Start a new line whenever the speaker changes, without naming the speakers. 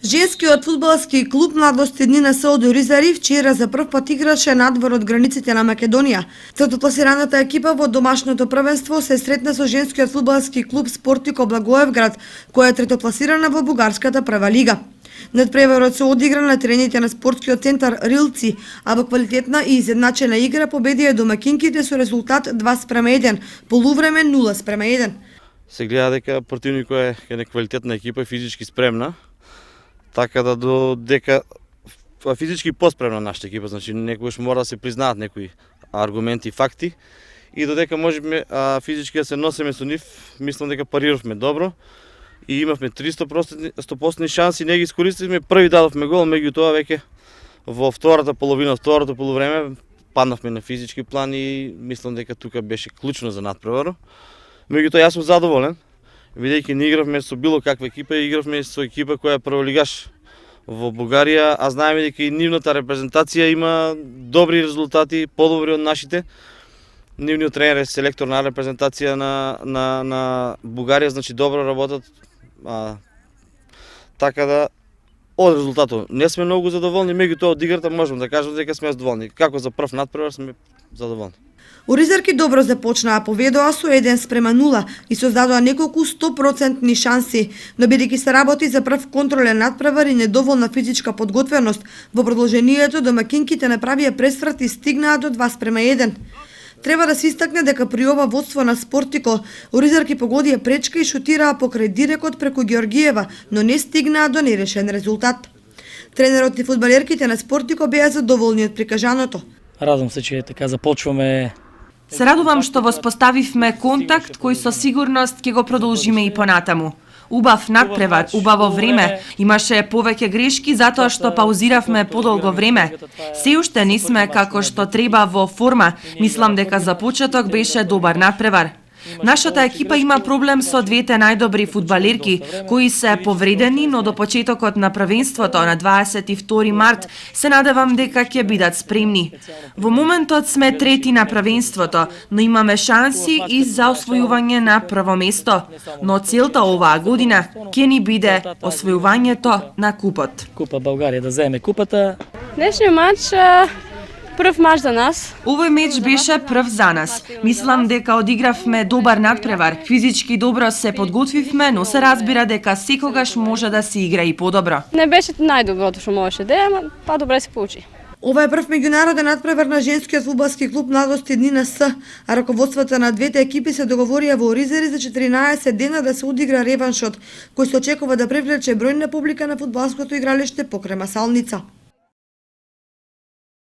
Женскиот фудбалски клуб Младости дни на СО Оризари вчера за прв пат играше надвор од границите на Македонија. Третопласираната екипа во домашното првенство се сретна со женскиот фудбалски клуб Спортико Благоевград, која е третопласирана во бугарската прва лига. Надпреварот се одигра на терените на спортскиот центар Рилци, а во квалитетна и изедначена игра победија домакинките со резултат 2:1, полувреме 0:1.
Се гледа дека противникот е неквалитетна екипа и физички спремна. Така да додека физички поспремна нашата екипа, значи некогаш мора да се признаат некои аргументи и факти и додека можеме физички да се носиме со нив, мислам дека париравме добро и имавме 100% шанси, не ги искористивме, први дадовме гол, меѓутоа веќе во втората половина, второто полувреме паднавме на физички план и мислам дека тука беше клучно за надпреварот. Меѓутоа јас сум задоволен, бидејќи не игравме со било каква екипа, игравме со екипа која е прволигаш во Бугарија, а знаеме дека и нивната репрезентација има добри резултати, подобри од нашите. Нивниот тренер е селектор на репрезентација на Бугарија, значи добро работат. Така да од резултатот не сме многу задоволни, меѓутоа од играта можеме да кажеме дека сме задоволни. Како за прв надпревар сме задоволни.
Оризарки добро започнаа, поведоа со 1:0 и создадоа неколку 100% шанси, но бидејќи се работи за прв контролен надпревар и недоволна физичка подготвеност, во продолжението домакинките направија пресврат и стигнаа до 2:1. Треба да се истакне дека при ова водство на Спортико, оризарки погодија пречка и шутираа покрај дирекот преку Георгиева, но не стигнаа до нерешен резултат. Тренерот и фудбалерките на Спортико беа задоволни од прикажаното.
Радам се, че така започваме.
Се радувам што воспоставивме контакт кој со сигурност ќе го продолжиме и понатаму. Убав надпревар, убаво време, имаше повеќе грешки затоа што паузиравме подолго време. Се уште не сме како што треба во форма, мислам дека за почеток беше добар надпревар. Нашата екипа има проблем со двете најдобри фудбалерки, кои се повредени, но до почетокот на првенството на 22 март се надевам дека ќе бидат спремни. Во моментот сме трети на првенството, но имаме шанси и за освојување на прво место. Но целта оваа година ќе ни биде освојувањето на купот.
Купа Българија да земе купата.
Днешниот матч прв мач за нас.
Овој меч беше прв за нас. Мислам дека одигравме добар надпревар. Физички добро се подготвивме, но се разбира дека секогаш може да се игра и подобро.
Не беше најдоброто што можеше да е, ама па добре се получи.
Ова е прв меѓународен надпревар на женскиот фудбалски клуб Младости дни на СО, а раководствата на двете екипи се договорија во Оризари за 14 дена да се одигра реваншот, кој се очекува да привлече бројна публика на фудбалското игралиште покрај Масалница.